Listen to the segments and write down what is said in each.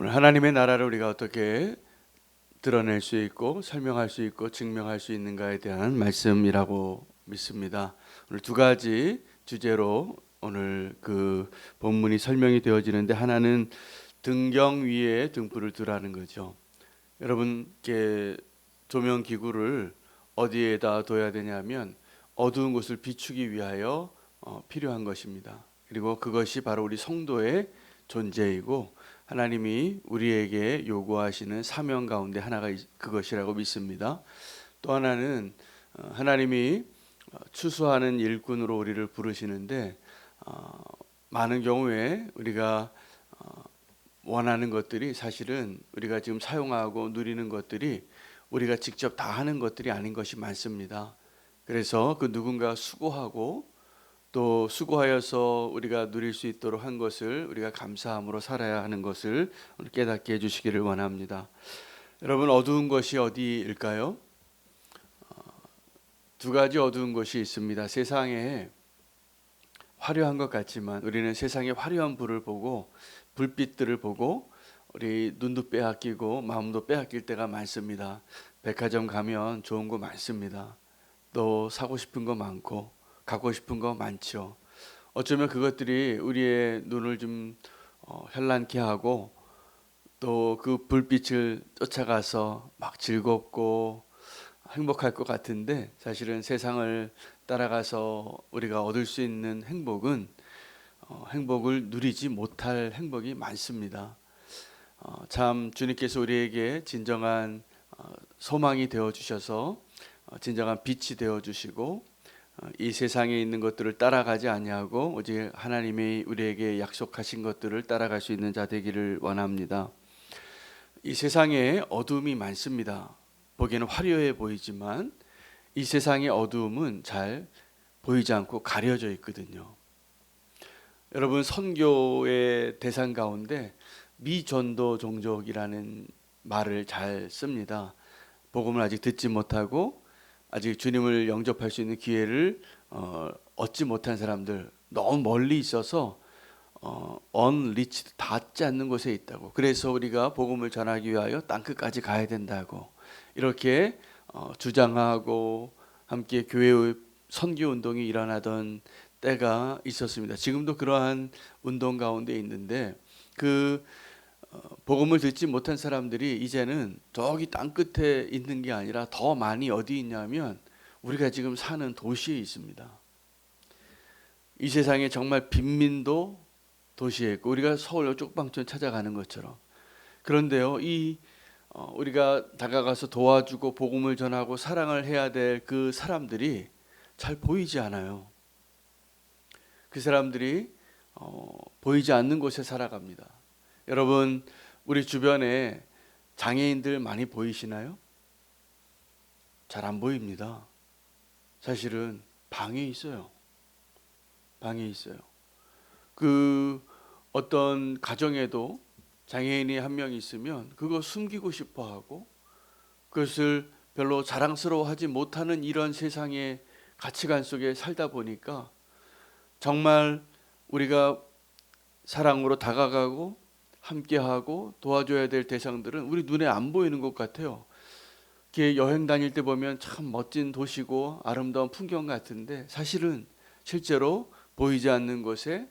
오늘 하나님의 나라를 우리가 어떻게 드러낼 수 있고 설명할 수 있고 증명할 수 있는가에 대한 말씀이라고 믿습니다. 오늘 두 가지 주제로 오늘 그 본문이 설명이 되어지는데, 하나는 등경 위에 등불을 두라는 거죠. 여러분께 조명 기구를 어디에다 둬야 되냐면 어두운 곳을 비추기 위하여 필요한 것입니다. 그리고 그것이 바로 우리 성도의 존재이고 하나님이 우리에게 요구하시는 사명 가운데 하나가 그것이라고 믿습니다. 또 하나는 하나님이 추수하는 일꾼으로 우리를 부르시는데, 많은 경우에 우리가 원하는 것들이 사실은 우리가 지금 사용하고 누리는 것들이 우리가 직접 다 하는 것들이 아닌 것이 많습니다. 그래서 그 누군가 수고하고 또 수고하여서 우리가 누릴 수 있도록 한 것을 우리가 감사함으로 살아야 하는 것을 깨닫게 해주시기를 원합니다. 여러분, 어두운 것이 어디일까요? 두 가지 어두운 것이 있습니다. 세상에 화려한 것 같지만 우리는 세상의 화려한 불을 보고 불빛들을 보고 우리 눈도 빼앗기고 마음도 빼앗길 때가 많습니다. 백화점 가면 좋은 거 많습니다. 또 사고 싶은 거 많고 갖고 싶은 거 많죠. 어쩌면 그것들이 우리의 눈을 좀 현란케 하고 또 그 불빛을 쫓아가서 막 즐겁고 행복할 것 같은데, 사실은 세상을 따라가서 우리가 얻을 수 있는 행복은 행복을 누리지 못할 행복이 많습니다. 참 주님께서 우리에게 진정한 소망이 되어 주셔서 진정한 빛이 되어 주시고 이 세상에 있는 것들을 따라가지 아니하고 오직 하나님이 우리에게 약속하신 것들을 따라갈 수 있는 자 되기를 원합니다. 이 세상에 어두움이 많습니다. 보기에는 화려해 보이지만 이 세상의 어두움은 잘 보이지 않고 가려져 있거든요. 여러분, 선교의 대상 가운데 미전도 종족이라는 말을 잘 씁니다. 복음을 아직 듣지 못하고 아직 주님을 영접할 수 있는 기회를 얻지 못한 사람들, 너무 멀리 있어서 unreached, 닿지 않는 곳에 있다고. 그래서 우리가 복음을 전하기 위하여 땅끝까지 가야 된다고 이렇게 주장하고 함께 교회의 선교 운동이 일어나던 때가 있었습니다. 지금도 그러한 운동 가운데 있는데, 그 복음을 듣지 못한 사람들이 이제는 저기 땅끝에 있는 게 아니라 더 많이 어디 있냐면 우리가 지금 사는 도시에 있습니다. 이 세상에 정말 빈민도 도시에 있고 우리가 서울 쪽방촌 찾아가는 것처럼. 그런데요, 우리가 다가가서 도와주고 복음을 전하고 사랑을 해야 될 그 사람들이 잘 보이지 않아요. 그 사람들이 보이지 않는 곳에 살아갑니다. 여러분, 우리 주변에 장애인들 많이 보이시나요? 잘 안 보입니다. 사실은 방에 있어요. 방에 있어요. 그 어떤 가정에도 장애인이 한 명 있으면 그거 숨기고 싶어 하고 그것을 별로 자랑스러워하지 못하는 이런 세상의 가치관 속에 살다 보니까 정말 우리가 사랑으로 다가가고 함께하고 도와줘야 될 대상들은 우리 눈에 안 보이는 것 같아요. 이렇게 여행 다닐 때 보면 참 멋진 도시고 아름다운 풍경 같은데 사실은 실제로 보이지 않는 곳에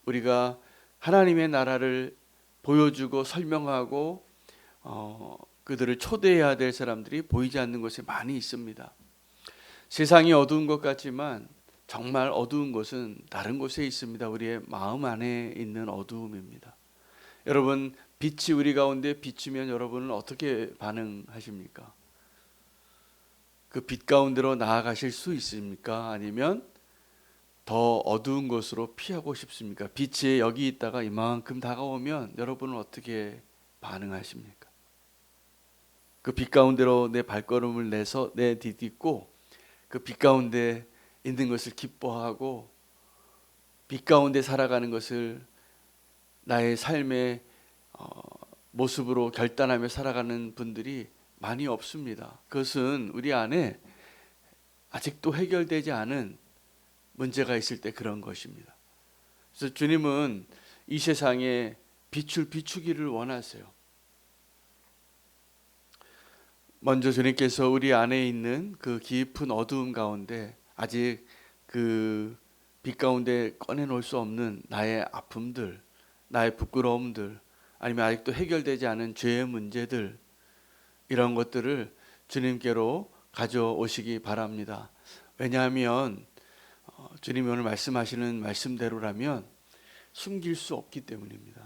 우리가 하나님의 나라를 보여주고 설명하고 그들을 초대해야 될 사람들이 보이지 않는 곳에 많이 있습니다. 세상이 어두운 것 같지만 정말 어두운 곳은 다른 곳에 있습니다. 우리의 마음 안에 있는 어두움입니다. 여러분, 빛이 우리 가운데 비추면 여러분은 어떻게 반응하십니까? 그 빛 가운데로 나아가실 수 있습니까? 아니면 더 어두운 곳으로 피하고 싶습니까? 빛이 여기 있다가 이만큼 다가오면 여러분은 어떻게 반응하십니까? 그 빛 가운데로 내 발걸음을 내딛고 그 빛 가운데 있는 것을 기뻐하고 빛 가운데 살아가는 것을 나의 삶의 모습으로 결단하며 살아가는 분들이 많이 없습니다. 그것은 우리 안에 아직도 해결되지 않은 문제가 있을 때 그런 것입니다. 그래서 주님은 이 세상에 빛을 비추기를 원하세요. 먼저 주님께서 우리 안에 있는 그 깊은 어두움 가운데 아직 그 빛 가운데 꺼내놓을 수 없는 나의 아픔들, 나의 부끄러움들, 아니면 아직도 해결되지 않은 죄의 문제들, 이런 것들을 주님께로 가져오시기 바랍니다. 왜냐하면 주님이 오늘 말씀하시는 말씀대로라면 숨길 수 없기 때문입니다.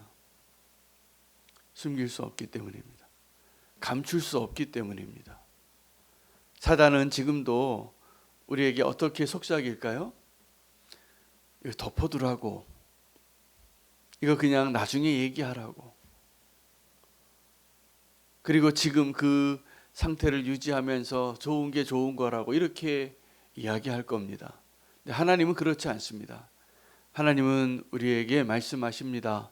숨길 수 없기 때문입니다. 감출 수 없기 때문입니다. 사단은 지금도 우리에게 어떻게 속삭일까요? 이거 덮어두라고, 이거 그냥 나중에 얘기하라고, 그리고 지금 그 상태를 유지하면서 좋은 게 좋은 거라고 이렇게 이야기할 겁니다. 근데 하나님은 그렇지 않습니다. 하나님은 우리에게 말씀하십니다.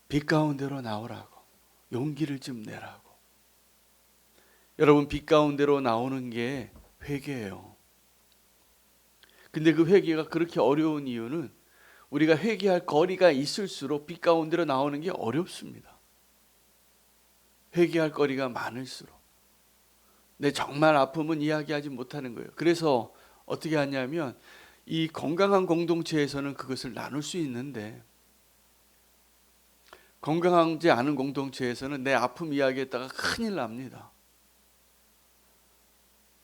빛 가운데로 나오라고, 용기를 좀 내라고. 여러분, 빛 가운데로 나오는 게 회개예요. 근데 그 회개가 그렇게 어려운 이유는 우리가 회개할 거리가 있을수록 빛 가운데로 나오는 게 어렵습니다. 회개할 거리가 많을수록 내 정말 아픔은 이야기하지 못하는 거예요. 그래서 어떻게 하냐면 이 건강한 공동체에서는 그것을 나눌 수 있는데, 건강하지 않은 공동체에서는 내 아픔 이야기했다가 큰일 납니다.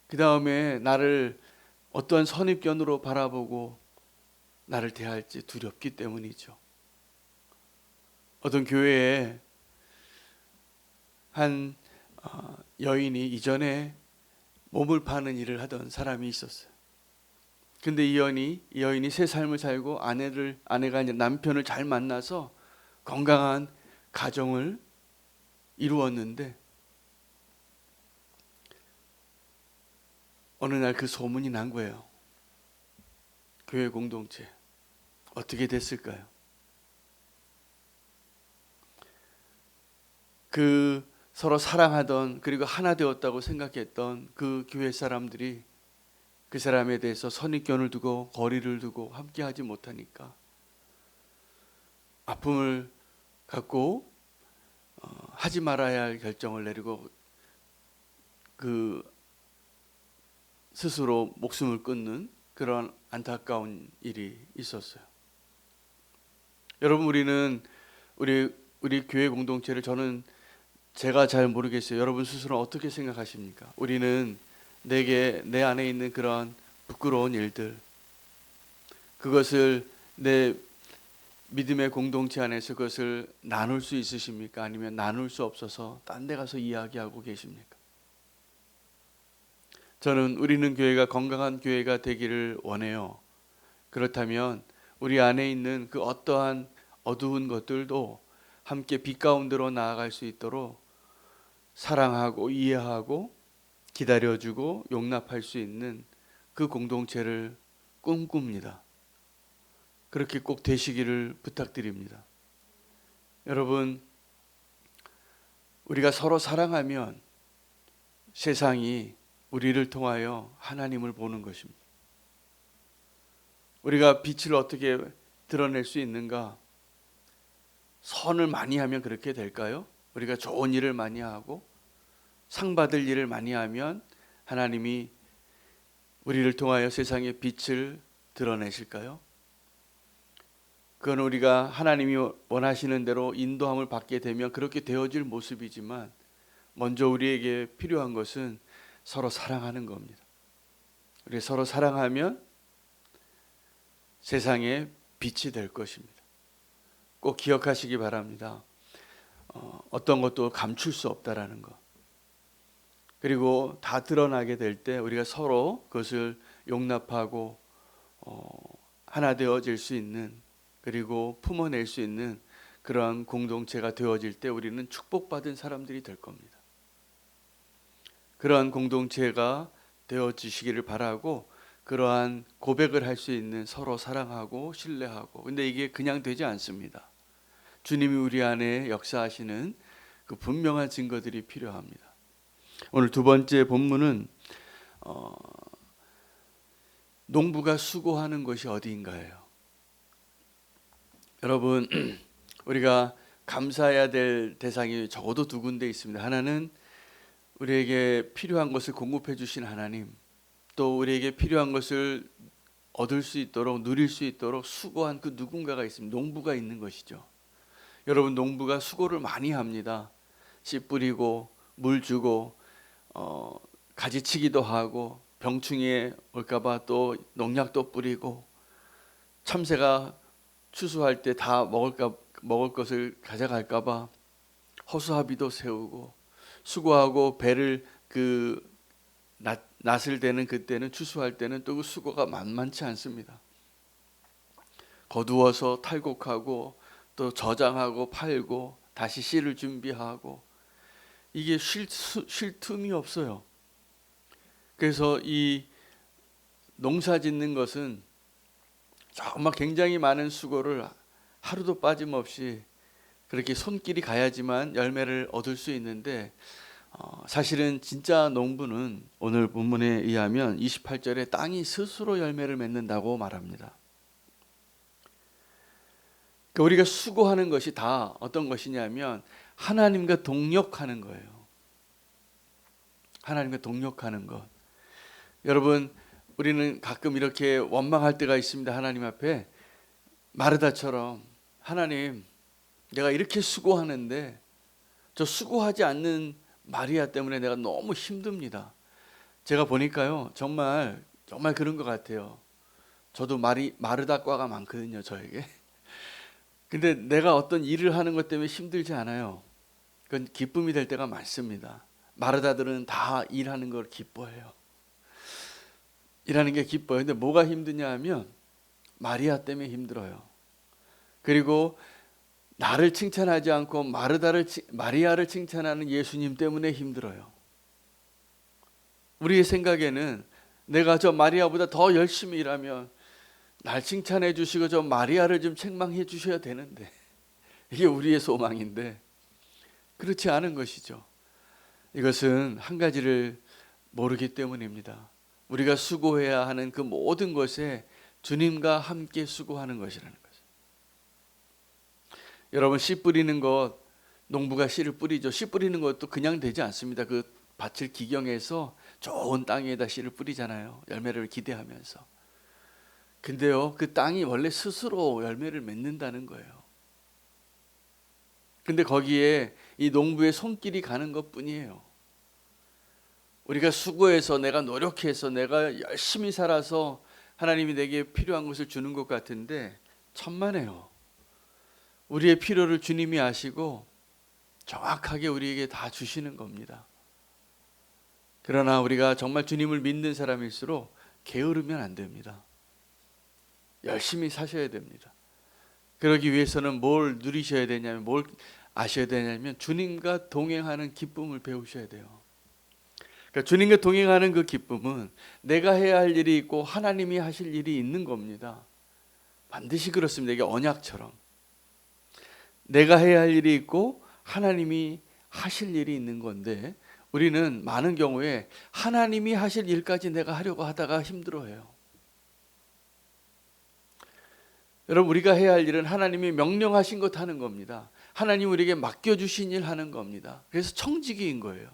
그 다음에 나를 어떠한 선입견으로 바라보고 나를 대할지 두렵기 때문이죠. 어떤 교회에 한 여인이 이전에 몸을 파는 일을 하던 사람이 있었어요. 근데 이 여인이 새 삶을 살고 아내가 아니라 남편을 잘 만나서 건강한 가정을 이루었는데, 어느 날 그 소문이 난 거예요. 교회 공동체 어떻게 됐을까요? 그 서로 사랑하던, 그리고 하나 되었다고 생각했던 그 교회 사람들이 그 사람에 대해서 선입견을 두고 거리를 두고 함께하지 못하니까 아픔을 갖고 하지 말아야 할 결정을 내리고 그 스스로 목숨을 끊는 그런 안타까운 일이 있었어요. 여러분, 우리 교회 공동체를 제가 잘 모르겠어요. 여러분 스스로 어떻게 생각하십니까? 우리는 내 안에 있는 그런 부끄러운 일들, 그것을 내 믿음의 공동체 안에서 그것을 나눌 수 있으십니까? 아니면 나눌 수 없어서 딴 데 가서 이야기하고 계십니까? 저는 우리는 교회가 건강한 교회가 되기를 원해요. 그렇다면 우리 안에 있는 그 어떠한 어두운 것들도 함께 빛 가운데로 나아갈 수 있도록 사랑하고 이해하고 기다려주고 용납할 수 있는 그 공동체를 꿈꿉니다. 그렇게 꼭 되시기를 부탁드립니다. 여러분, 우리가 서로 사랑하면 세상이 우리를 통하여 하나님을 보는 것입니다. 우리가 빛을 어떻게 드러낼 수 있는가? 선을 많이 하면 그렇게 될까요? 우리가 좋은 일을 많이 하고 상 받을 일을 많이 하면 하나님이 우리를 통하여 세상의 빛을 드러내실까요? 그건 우리가 하나님이 원하시는 대로 인도함을 받게 되면 그렇게 되어질 모습이지만, 먼저 우리에게 필요한 것은 서로 사랑하는 겁니다. 우리 서로 사랑하면 세상의 빛이 될 것입니다. 꼭 기억하시기 바랍니다. 어떤 것도 감출 수 없다라는 것. 그리고 다 드러나게 될 때 우리가 서로 그것을 용납하고 하나 되어질 수 있는, 그리고 품어낼 수 있는 그러한 공동체가 되어질 때 우리는 축복받은 사람들이 될 겁니다. 그러한 공동체가 되어지시기를 바라고, 그러한 고백을 할 수 있는, 서로 사랑하고 신뢰하고. 근데 이게 그냥 되지 않습니다. 주님이 우리 안에 역사하시는 그 분명한 증거들이 필요합니다. 오늘 두 번째 본문은 농부가 수고하는 것이 어디인가예요. 여러분, 우리가 감사해야 될 대상이 적어도 두 군데 있습니다. 하나는 우리에게 필요한 것을 공급해 주신 하나님, 또 우리에게 필요한 것을 얻을 수 있도록 누릴 수 있도록 수고한 그 누군가가 있습니다. 농부가 있는 것이죠. 여러분, 농부가 수고를 많이 합니다. 씨 뿌리고 물 주고 가지치기도 하고 병충해 올까봐 또 농약도 뿌리고 참새가 추수할 때 다 먹을 것을 가져갈까봐 허수아비도 세우고 수고하고 배를 낫을 때는 그때는 추수할 때는 또 그 수고가 만만치 않습니다. 거두어서 탈곡하고 또 저장하고 팔고 다시 씨를 준비하고 이게 쉴 틈이 없어요. 그래서 이 농사 짓는 것은 정말 굉장히 많은 수고를 하루도 빠짐없이 그렇게 손길이 가야지만 열매를 얻을 수 있는데 사실은 진짜 농부는 오늘 본문에 의하면 28절에 땅이 스스로 열매를 맺는다고 말합니다. 그러니까 우리가 수고하는 것이 다 어떤 것이냐면 하나님과 동역하는 거예요. 하나님과 동역하는 것. 여러분, 우리는 가끔 이렇게 원망할 때가 있습니다. 하나님 앞에 마르다처럼 하나님, 내가 이렇게 수고하는데 저 수고하지 않는 마리아 때문에 내가 너무 힘듭니다. 제가 보니까요, 정말 그런 것 같아요. 저도 마르다과가 많거든요, 저에게. 근데 내가 어떤 일을 하는 것 때문에 힘들지 않아요. 그건 기쁨이 될 때가 많습니다. 마르다들은 다 일하는 걸 기뻐해요. 일하는 게 기뻐요. 근데 뭐가 힘드냐 하면 마리아 때문에 힘들어요. 그리고 나를 칭찬하지 않고 마리아를 칭찬하는 예수님 때문에 힘들어요. 우리의 생각에는 내가 저 마리아보다 더 열심히 일하면 날 칭찬해 주시고 저 마리아를 좀 책망해 주셔야 되는데, 이게 우리의 소망인데 그렇지 않은 것이죠. 이것은 한 가지를 모르기 때문입니다. 우리가 수고해야 하는 그 모든 것에 주님과 함께 수고하는 것이라는 거죠. 여러분, 씨 뿌리는 것, 농부가 씨를 뿌리죠. 씨 뿌리는 것도 그냥 되지 않습니다. 그 밭을 기경해서 좋은 땅에다 씨를 뿌리잖아요. 열매를 기대하면서. 근데요, 그 땅이 원래 스스로 열매를 맺는다는 거예요. 근데 거기에 이 농부의 손길이 가는 것 뿐이에요. 우리가 수고해서, 내가 노력해서, 내가 열심히 살아서 하나님이 내게 필요한 것을 주는 것 같은데 천만에요. 우리의 필요를 주님이 아시고 정확하게 우리에게 다 주시는 겁니다. 그러나 우리가 정말 주님을 믿는 사람일수록 게으르면 안 됩니다. 열심히 사셔야 됩니다. 그러기 위해서는 뭘 누리셔야 되냐면, 뭘 아셔야 되냐면 주님과 동행하는 기쁨을 배우셔야 돼요. 그러니까 주님과 동행하는 그 기쁨은 내가 해야 할 일이 있고 하나님이 하실 일이 있는 겁니다. 반드시 그렇습니다. 이게 언약처럼 내가 해야 할 일이 있고 하나님이 하실 일이 있는 건데, 우리는 많은 경우에 하나님이 하실 일까지 내가 하려고 하다가 힘들어해요. 여러분, 우리가 해야 할 일은 하나님이 명령하신 것 하는 겁니다. 하나님 우리에게 맡겨주신 일 하는 겁니다. 그래서 청지기인 거예요.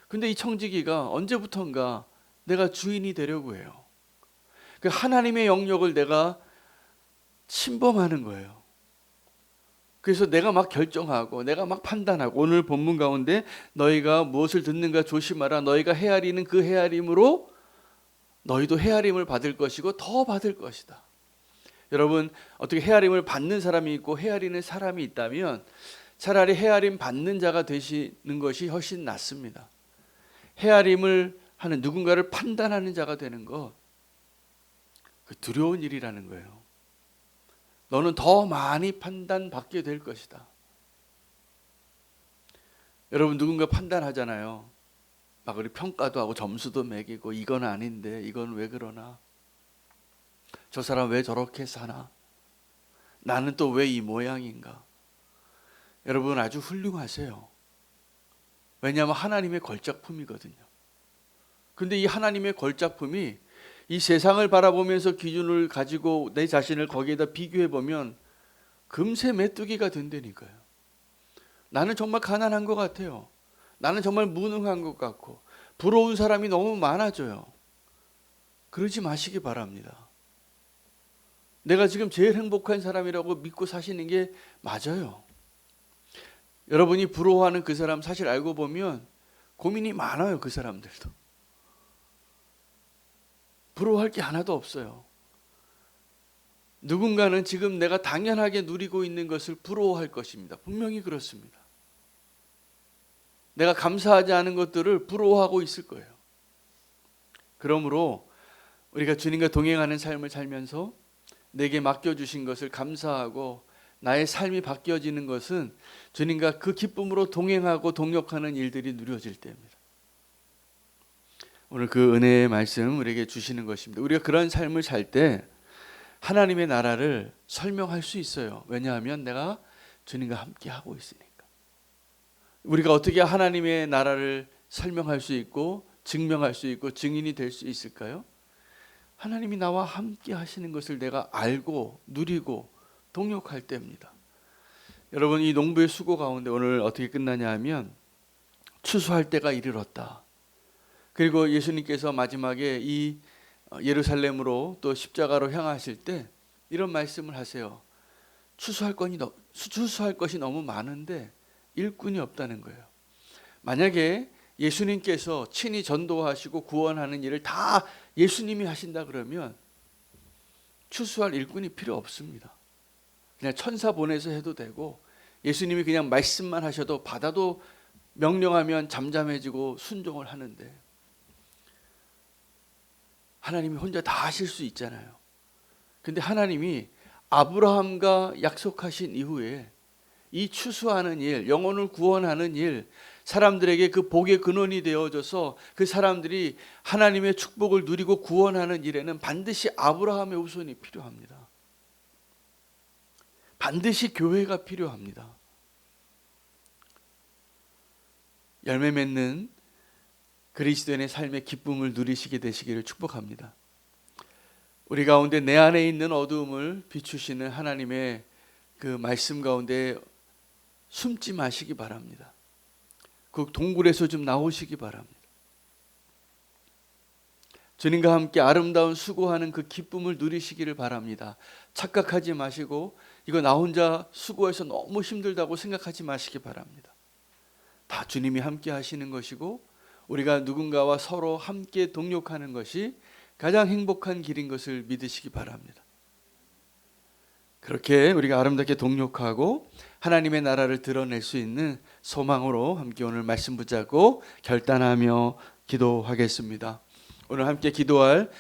근데 이 청지기가 언제부턴가 내가 주인이 되려고 해요. 그 하나님의 영역을 내가 침범하는 거예요. 그래서 내가 막 결정하고 내가 막 판단하고, 오늘 본문 가운데 너희가 무엇을 듣는가 조심하라. 너희가 헤아리는 그 헤아림으로 너희도 헤아림을 받을 것이고 더 받을 것이다. 여러분, 어떻게 헤아림을 받는 사람이 있고 헤아리는 사람이 있다면 차라리 헤아림 받는 자가 되시는 것이 훨씬 낫습니다. 헤아림을 하는, 누군가를 판단하는 자가 되는 것, 그 두려운 일이라는 거예요. 너는 더 많이 판단받게 될 것이다. 여러분, 누군가 판단하잖아요. 막 우리 평가도 하고 점수도 매기고, 이건 아닌데 이건 왜 그러나, 저 사람 왜 저렇게 사나, 나는 또 왜 이 모양인가. 여러분, 아주 훌륭하세요. 왜냐하면 하나님의 걸작품이거든요. 근데 이 하나님의 걸작품이 이 세상을 바라보면서 기준을 가지고 내 자신을 거기에다 비교해 보면 금세 메뚜기가 된다니까요. 나는 정말 가난한 것 같아요. 나는 정말 무능한 것 같고 부러운 사람이 너무 많아져요. 그러지 마시기 바랍니다. 내가 지금 제일 행복한 사람이라고 믿고 사시는 게 맞아요. 여러분이 부러워하는 그 사람 사실 알고 보면 고민이 많아요. 그 사람들도. 부러워할 게 하나도 없어요. 누군가는 지금 내가 당연하게 누리고 있는 것을 부러워할 것입니다. 분명히 그렇습니다. 내가 감사하지 않은 것들을 부러워하고 있을 거예요. 그러므로 우리가 주님과 동행하는 삶을 살면서 내게 맡겨주신 것을 감사하고 나의 삶이 바뀌어지는 것은 주님과 그 기쁨으로 동행하고 동역하는 일들이 누려질 때입니다. 오늘 그 은혜의 말씀 우리에게 주시는 것입니다. 우리가 그런 삶을 살 때 하나님의 나라를 설명할 수 있어요. 왜냐하면 내가 주님과 함께 하고 있으니까. 우리가 어떻게 하나님의 나라를 설명할 수 있고 증명할 수 있고 증인이 될 수 있을까요? 하나님이 나와 함께 하시는 것을 내가 알고 누리고 동역할 때입니다. 여러분, 이 농부의 수고 가운데 오늘 어떻게 끝나냐 하면 추수할 때가 이르렀다. 그리고 예수님께서 마지막에 이 예루살렘으로 또 십자가로 향하실 때 이런 말씀을 하세요. 추수할 것이 너무 많은데 일꾼이 없다는 거예요. 만약에 예수님께서 친히 전도하시고 구원하는 일을 다 예수님이 하신다 그러면 추수할 일꾼이 필요 없습니다. 그냥 천사 보내서 해도 되고 예수님이 그냥 말씀만 하셔도 바다도 명령하면 잠잠해지고 순종을 하는데 하나님이 혼자 다 하실 수 있잖아요. 근데 하나님이 아브라함과 약속하신 이후에 이 추수하는 일, 영혼을 구원하는 일, 사람들에게 그 복의 근원이 되어져서 그 사람들이 하나님의 축복을 누리고 구원하는 일에는 반드시 아브라함의 후손이 필요합니다. 반드시 교회가 필요합니다. 열매 맺는 그리스도인의 삶의 기쁨을 누리시게 되시기를 축복합니다. 우리 가운데 내 안에 있는 어두움을 비추시는 하나님의 그 말씀 가운데 숨지 마시기 바랍니다. 그 동굴에서 좀 나오시기 바랍니다. 주님과 함께 아름다운 수고하는 그 기쁨을 누리시기를 바랍니다. 착각하지 마시고 이거 나 혼자 수고해서 너무 힘들다고 생각하지 마시기 바랍니다. 다 주님이 함께 하시는 것이고 우리가 누군가와 서로 함께 동역하는 것이 가장 행복한 길인 것을 믿으시기 바랍니다. 그렇게 우리가 아름답게 동역하고 하나님의 나라를 드러낼 수 있는 소망으로 함께 오늘 말씀 붙잡고 결단하며 기도하겠습니다. 오늘 함께 기도할